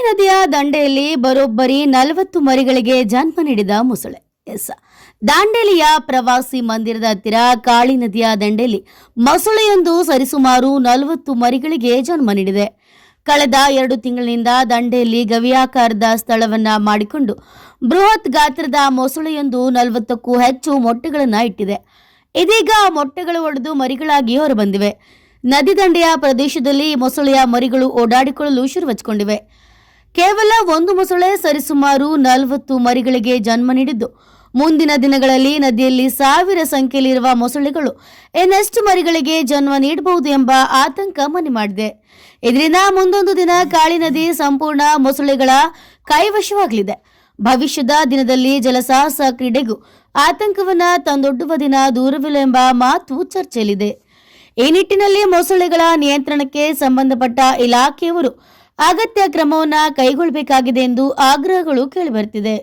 ನದಿಯ ದಂಡೆಯಲ್ಲಿ ಬರೋಬ್ಬರಿ 40 ಮರಿಗಳಿಗೆ ಜನ್ಮ ನೀಡಿದ ಮೊಸಳೆ. ದಾಂಡೇಲಿಯ ಪ್ರವಾಸಿ ಮಂದಿರದ ಹತ್ತಿರ ಕಾಳಿ ನದಿಯ ದಂಡೆಯಲ್ಲಿ ಮೊಸಳೆಯೊಂದು ಸರಿಸುಮಾರು 40 ಮರಿಗಳಿಗೆ ಜನ್ಮ ನೀಡಿದೆ. ಕಳೆದ 2 ತಿಂಗಳಿನಿಂದ ದಂಡೆಯಲ್ಲಿ ಗವಿಯಾಕಾರದ ಸ್ಥಳವನ್ನ ಮಾಡಿಕೊಂಡು ಬೃಹತ್ ಗಾತ್ರದ ಮೊಸಳೆಯೊಂದು 40ಕ್ಕೂ ಹೆಚ್ಚು ಮೊಟ್ಟೆಗಳನ್ನು ಇಟ್ಟಿದೆ. ಇದೀಗ ಮೊಟ್ಟೆಗಳು ಒಡೆದು ಮರಿಗಳಾಗಿ ಹೊರಬಂದಿವೆ. ನದಿ ದಂಡೆಯ ಪ್ರದೇಶದಲ್ಲಿ ಮೊಸಳೆಯ ಮರಿಗಳು ಓಡಾಡಿಕೊಳ್ಳಲು ಶುರುವಚ್ಚಿಕೊಂಡಿವೆ. ಕೇವಲ ಒಂದು ಮೊಸಳೆ ಸರಿಸುಮಾರು 40 ಮರಿಗಳಿಗೆ ಜನ್ಮ ನೀಡಿದ್ದು, ಮುಂದಿನ ದಿನಗಳಲ್ಲಿ ನದಿಯಲ್ಲಿ ಸಾವಿರ ಸಂಖ್ಯೆಯಲ್ಲಿರುವ ಮೊಸಳೆಗಳು ಇನ್ನೆಷ್ಟು ಮರಿಗಳಿಗೆ ಜನ್ಮ ನೀಡಬಹುದು ಎಂಬ ಆತಂಕ ಮನೆ ಮಾಡಿದೆ. ಇದರಿಂದ ಮುಂದೊಂದು ದಿನ ಕಾಳಿ ನದಿ ಸಂಪೂರ್ಣ ಮೊಸಳೆಗಳ ಕೈವಶವಾಗಲಿದೆ. ಭವಿಷ್ಯದ ದಿನದಲ್ಲಿ ಜಲಸಾಹಸ ಕ್ರೀಡೆಗೂ ಆತಂಕವನ್ನ ತಂದೊಡ್ಡುವ ದಿನ ದೂರವಿಲ್ಲ ಎಂಬ ಮಾತು ಚರ್ಚೆಯಲ್ಲಿದೆ. ಈ ನಿಟ್ಟಿನಲ್ಲಿ ಮೊಸಳೆಗಳ ನಿಯಂತ್ರಣಕ್ಕೆ ಸಂಬಂಧಪಟ್ಟ ಇಲಾಖೆಯವರು ಅಗತ್ಯ ಕ್ರಮವನ್ನು ಕೈಗೊಳ್ಳಬೇಕಾಗಿದೆ ಎಂದು ಆಗ್ರಹಗಳು ಕೇಳಿಬರುತ್ತಿದೆ.